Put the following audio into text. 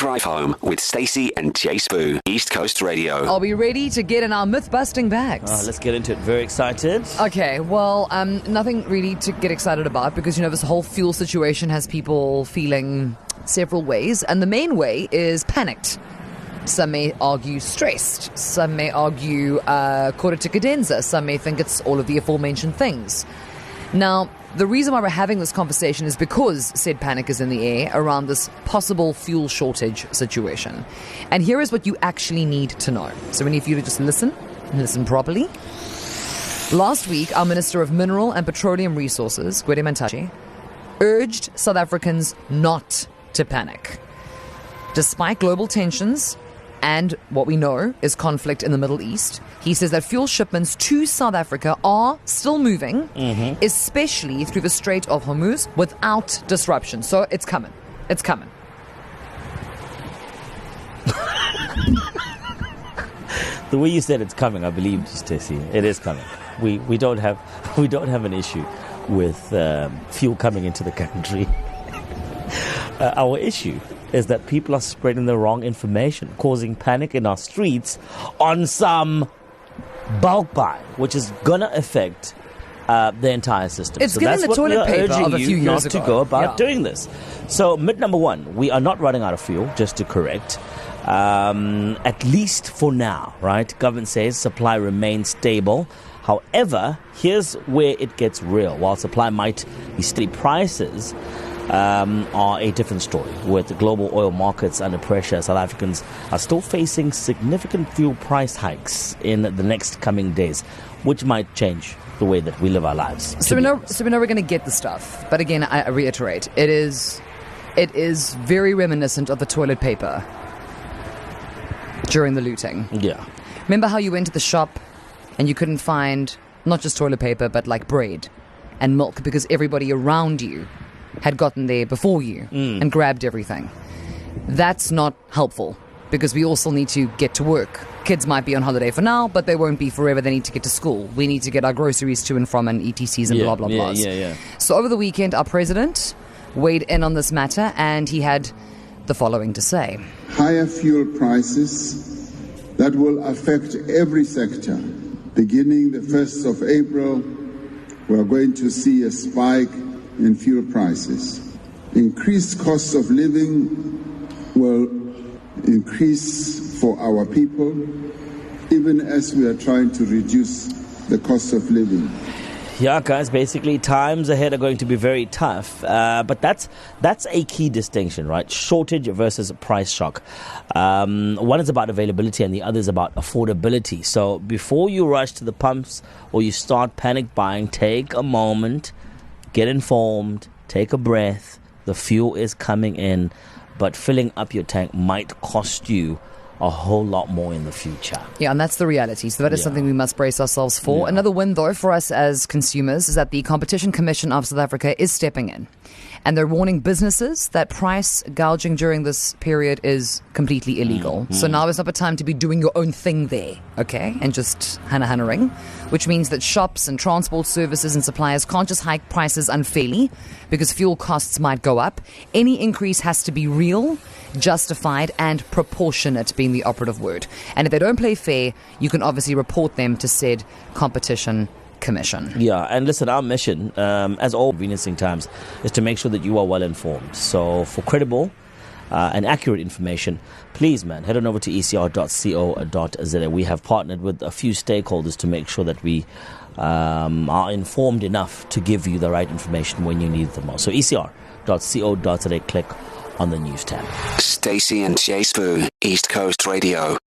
Drive Home with Stacey and Jay Spoo, East Coast Radio. Are we ready to get in our myth-busting bags? Let's get into it. Very excited. Okay, well, nothing really to get excited about because, this whole fuel situation has people feeling several ways. And the main way is panicked. Some may argue stressed. Some may argue caught a cadenza. Some may think it's all of the aforementioned things. Now, the reason why we're having this conversation is because said panic is in the air around this possible fuel shortage situation. And here is what you actually need to know. So we need for you to just listen properly. Last week, our Minister of Mineral and Petroleum Resources, Gwede Mantashe, urged South Africans not to panic. Despite global tensions and what we know is conflict in the Middle East, he says that fuel shipments to South Africa are still moving, especially through the Strait of Hormuz, without disruption. So it's coming. It's coming. The way you said it's coming, I believe you, Stacey. It is coming. We don't have an issue with fuel coming into the country. Our issue is that people are spreading the wrong information, causing panic in our streets on some bulk buy, which is going to affect the entire system. It's getting the toilet paper of a few years ago. To go about doing this. So, myth number one, we are not running out of fuel, just to correct. At least for now, right? Government says supply remains stable. However, here's where it gets real. While supply might be steady, prices are a different story. With the global oil markets under pressure, South Africans are still facing significant fuel price hikes in the next coming days, which might change the way that we live our lives. So we know we're going to get the stuff. But again, I reiterate, it is very reminiscent of the toilet paper during the looting. Yeah. Remember how you went to the shop and you couldn't find not just toilet paper, but like bread and milk because everybody around you had gotten there before you and grabbed everything. That's not helpful because we all still need to get to work. Kids might be on holiday for now, but they won't be forever. They need to get to school. We need to get our groceries to and from and ETCs and blah, blah, blah. So over the weekend, our president weighed in on this matter and he had the following to say. Higher fuel prices that will affect every sector. Beginning the 1st of April, we are going to see a spike in fuel prices. Increased costs of living will increase for our people, even as we are trying to reduce the cost of living. Yeah, guys, basically times ahead are going to be very tough, but that's a key distinction, right? Shortage versus price shock. One is about availability and the other is about affordability. So before you rush to the pumps or you start panic buying, take a moment, get informed, take a breath. The fuel is coming in, but filling up your tank might cost you a whole lot more in the future. Yeah, and that's the reality. So that is something we must brace ourselves for. Yeah. Another win, though, for us as consumers is that the Competition Commission of South Africa is stepping in. And they're warning businesses that price gouging during this period is completely illegal. So now is not the time to be doing your own thing there, okay? And just hannering, which means that shops and transport services and suppliers can't just hike prices unfairly because fuel costs might go up. Any increase has to be real, justified and proportionate being the operative word. And if they don't play fair, you can obviously report them to said Competition Commission. Yeah, and listen, our mission, as all conveniencing times, is to make sure that you are well informed. So for credible and accurate information, please, man, head on over to ecr.co.za. We have partnered with a few stakeholders to make sure that we are informed enough to give you the right information when you need it the most. So ecr.co.za, click on the news tab. Stacey and Jay Spoo, East Coast Radio.